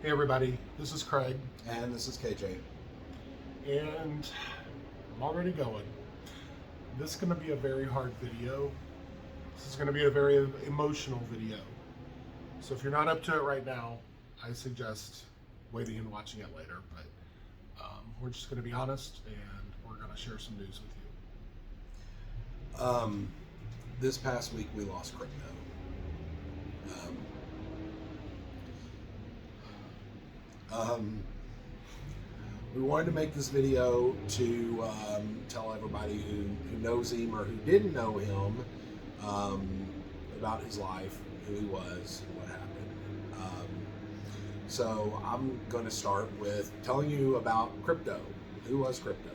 Hey everybody, this is Craig. And this is KJ. And I'm already going. This is going to be a very hard video. This is going to be a very emotional video. So if you're not up to it right now, I suggest waiting and watching it later. But we're just going to be honest, and we're going to share some news with you. This past week we lost crypto. We wanted to make this video to tell everybody who knows him or who didn't know him about his life, who he was, and what happened. So I'm going to start with telling you about crypto. Who was crypto?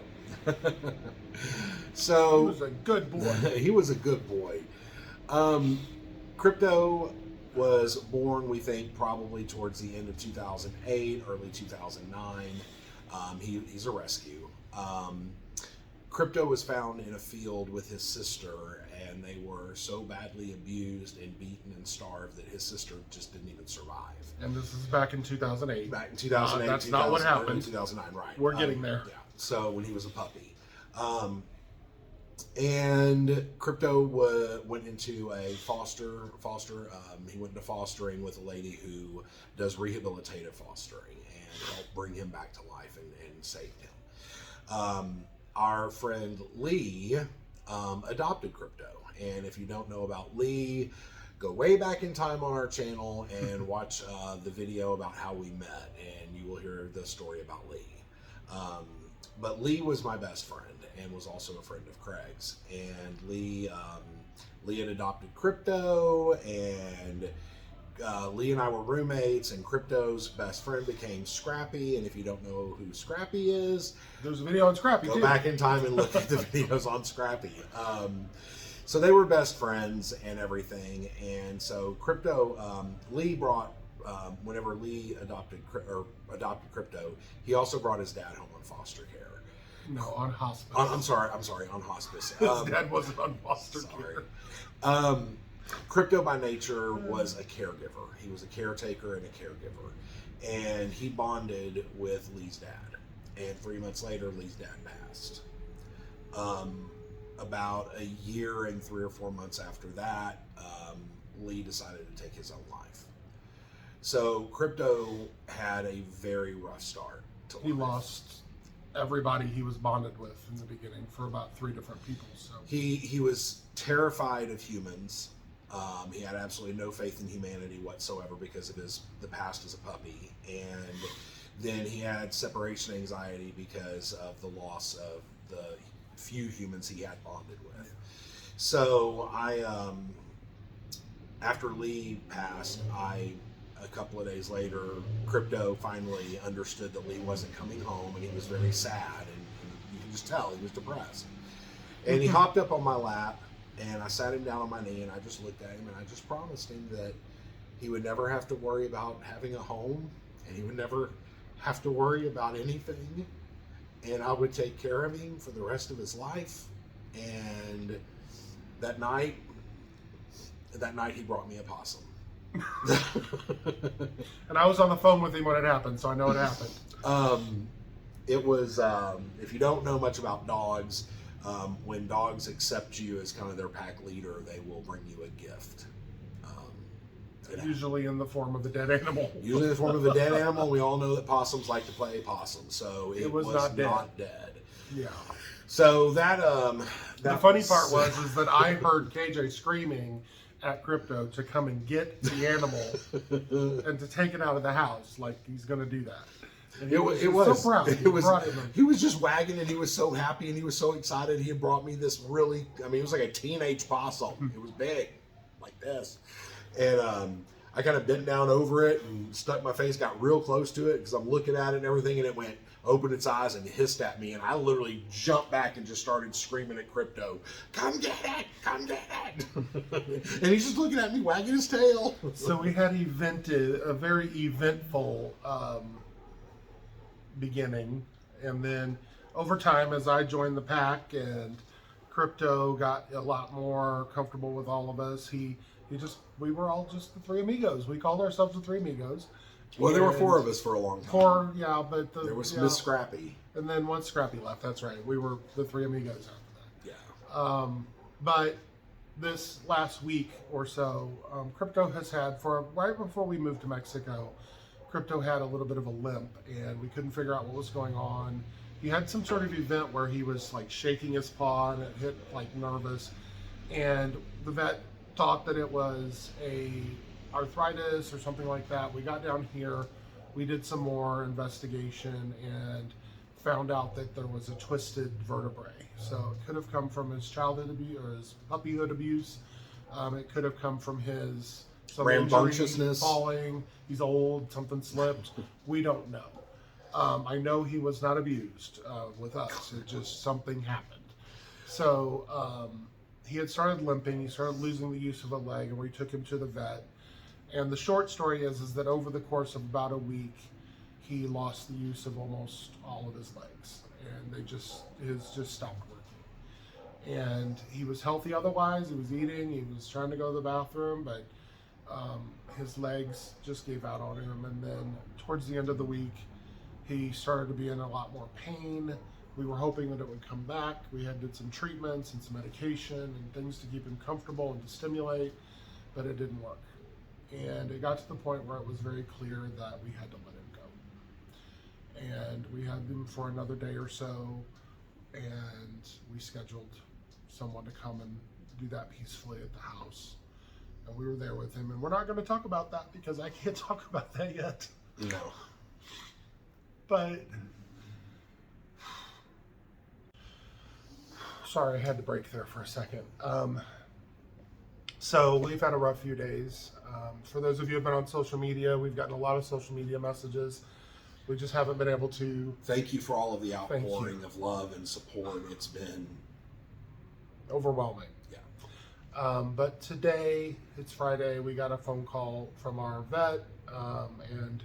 So He was a good boy. He was a good boy. Crypto was born, we think, probably towards the end of 2008, early 2009. He's a rescue. Crypto was found in a field with his sister, and they were so badly abused and beaten and starved that his sister just didn't even survive. And this is back in 2008. Back in 2008, that's not what happened. 2009, right. We're getting there. Yeah, so when he was a puppy. And crypto went into a foster. He went into fostering with a lady who does rehabilitative fostering and helped bring him back to life and saved him. Our friend Lee adopted crypto, and if you don't know about Lee, go way back in time on our channel and watch the video about how we met, and you will hear the story about Lee. But Lee was my best friend and was also a friend of Craig's. And Lee had adopted crypto, and Lee and I were roommates, and Crypto's best friend became Scrappy. And if you don't know who Scrappy is, there's a video on Scrappy go too. back in time and look at the videos on Scrappy. So they were best friends and everything. And so Lee brought, whenever Lee adopted crypto, he also brought his dad home on foster care. No, on hospice. I'm sorry, on hospice. His dad wasn't on foster care. Crypto by nature was a caregiver. He was a caretaker and a caregiver. And he bonded with Lee's dad. And 3 months later, Lee's dad passed. About a year and 3 or 4 months after that, Lee decided to take his own life. So Crypto had a very rough start to life. He lost everybody he was bonded with in the beginning for about 3 different people. So he was terrified of humans. He had absolutely no faith in humanity whatsoever because of the past as a puppy, and then he had separation anxiety because of the loss of the few humans he had bonded with. So after Lee passed, a couple of days later, Crypto finally understood that Lee wasn't coming home, and he was very sad, and you can just tell he was depressed. And he hopped up on my lap, and I sat him down on my knee, and I just looked at him, and I just promised him that he would never have to worry about having a home, and he would never have to worry about anything, and I would take care of him for the rest of his life. And that night he brought me a possum. and I was on the phone with him when it happened, so I know it happened. It was, if you don't know much about dogs, when dogs accept you as kind of their pack leader, they will bring you a gift. Usually in the form of a dead animal. Usually in the form of a dead animal. We all know that possums like to play possum, so it was not dead. Yeah. So the funny part is that I heard KJ screaming at Crypto to come and get the animal and to take it out of the house, like he's going to do that. And he was so proud. He was just wagging, and he was so happy, and he was so excited. He had brought me this really, it was like a teenage possum. It was big, like this. And I kind of bent down over it and stuck my face, got real close to it because I'm looking at it and everything, and it opened its eyes and hissed at me, and I literally jumped back and just started screaming at Crypto, "Come get it! Come get it!" And he's just looking at me, wagging his tail. So we had a very eventful beginning, and then over time, as I joined the pack and Crypto got a lot more comfortable with all of us. We were all just the three amigos. We called ourselves the three amigos. Well, there were four of us for a long time. Four, yeah, but there was Miss Scrappy. And then one Scrappy left. That's right. We were the three amigos after that. Yeah. But this last week or so, Crypto has had, right before we moved to Mexico, Crypto had a little bit of a limp, and we couldn't figure out what was going on. He had some sort of event where he was like shaking his paw, and it hit like nervous, and the vet thought that it was a arthritis or something like that. We got down here, we did some more investigation, and found out that there was a twisted vertebrae. So it could have come from his childhood abuse or his puppyhood abuse. It could have come from his rambunctiousness, falling. He's old, something slipped. We don't know. I know he was not abused with us. It just something happened. So he had started limping. He started losing the use of a leg, and we took him to the vet. And the short story is that over the course of about a week, he lost the use of almost all of his legs, and his just stopped working. And he was healthy otherwise. He was eating. He was trying to go to the bathroom, but his legs just gave out on him. And then towards the end of the week, he started to be in a lot more pain. We were hoping that it would come back. We did some treatments and some medication and things to keep him comfortable and to stimulate, but it didn't work. And it got to the point where it was very clear that we had to let him go. And we had him for another day or so, and we scheduled someone to come and do that peacefully at the house. And we were there with him, and we're not going to talk about that because I can't talk about that yet. No. But sorry, I had to break there for a second. So we've had a rough few days. For those of you who have been on social media, we've gotten a lot of social media messages. We just haven't been able to. Thank you for all of the outpouring of love and support. It's been overwhelming. Yeah. But today, it's Friday, we got a phone call from our vet, and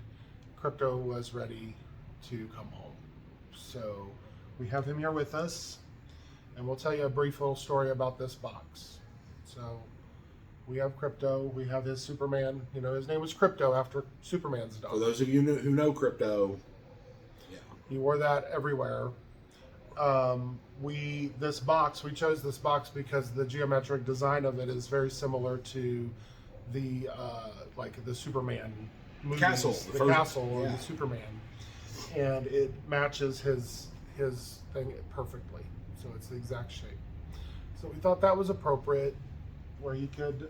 Crypto was ready to come home. So we have him here with us, and we'll tell you a brief little story about this box. So we have Crypto, we have his Superman, his name was Crypto after Superman's dog. For those of you who know Crypto, yeah. He wore that everywhere. We chose this box because the geometric design of it is very similar to the the Superman movies, castle, the castle or the Superman, and it matches his thing perfectly. So it's the exact shape. So we thought that was appropriate, where he could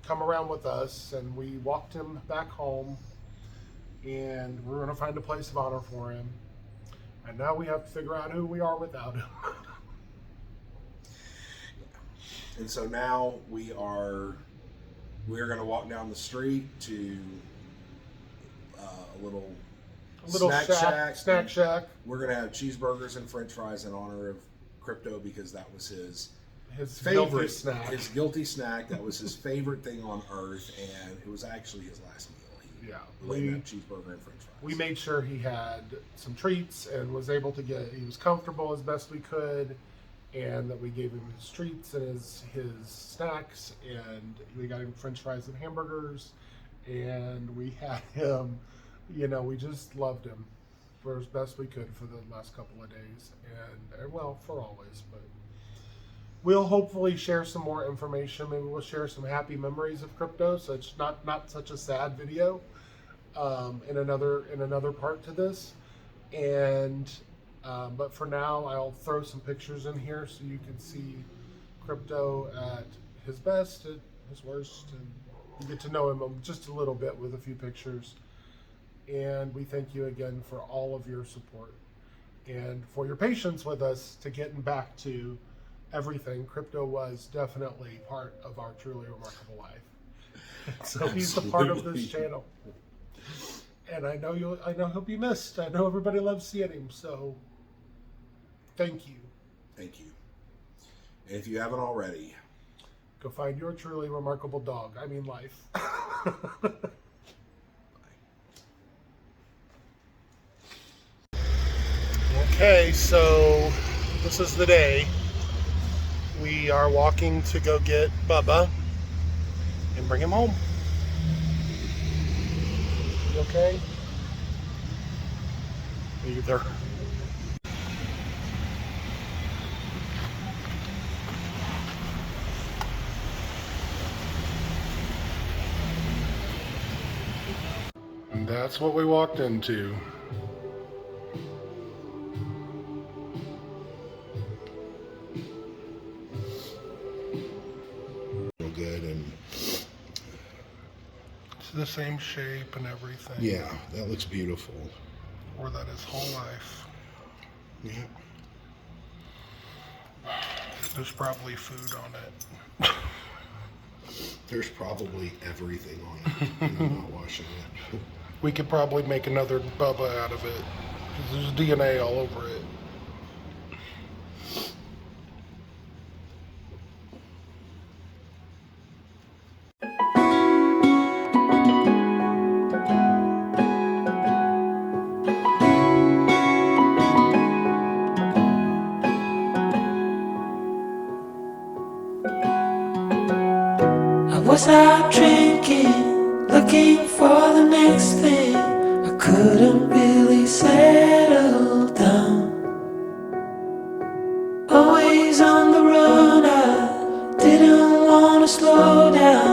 come around with us, and we walked him back home, and we're going to find a place of honor for him. And now we have to figure out who we are without him. And so now we're going to walk down the street to a little snack shack. We're going to have cheeseburgers and French fries in honor of Crypto because that was his favorite snack. His guilty snack. That was his favorite thing on earth, and it was actually his last meal. We had cheeseburger and French fries. We made sure he had some treats and was able to he was comfortable as best we could, and that we gave him his treats and his snacks, and we got him French fries and hamburgers, and we had him, we just loved him for as best we could for the last couple of days, and well, for always, but we'll hopefully share some more information. Maybe we'll share some happy memories of Crypto, so it's not such a sad video. In another part to this, and but for now I'll throw some pictures in here so you can see Crypto at his best, at his worst, and you get to know him just a little bit with a few pictures. And we thank you again for all of your support and for your patience with us to getting back to everything. Crypto was definitely part of our truly remarkable life. So he's a part of this channel. And I know he'll be missed. I know everybody loves seeing him, so thank you. Thank you. And if you haven't already, go find your truly remarkable dog. I mean life. Okay, so this is the day. We are walking to go get Bubba and bring him home. You okay? Either. And that's what we walked into. Real good, and it's the same shape and everything. yeah, that looks beautiful. Or that his whole life. Yeah. There's probably food on it. There's probably everything on it, and I'm not washing it. We could probably make another Bubba out of it. There's DNA all over it. I was out drinking, looking for the next thing. I couldn't really settle down. Always on the run, I didn't want to slow down.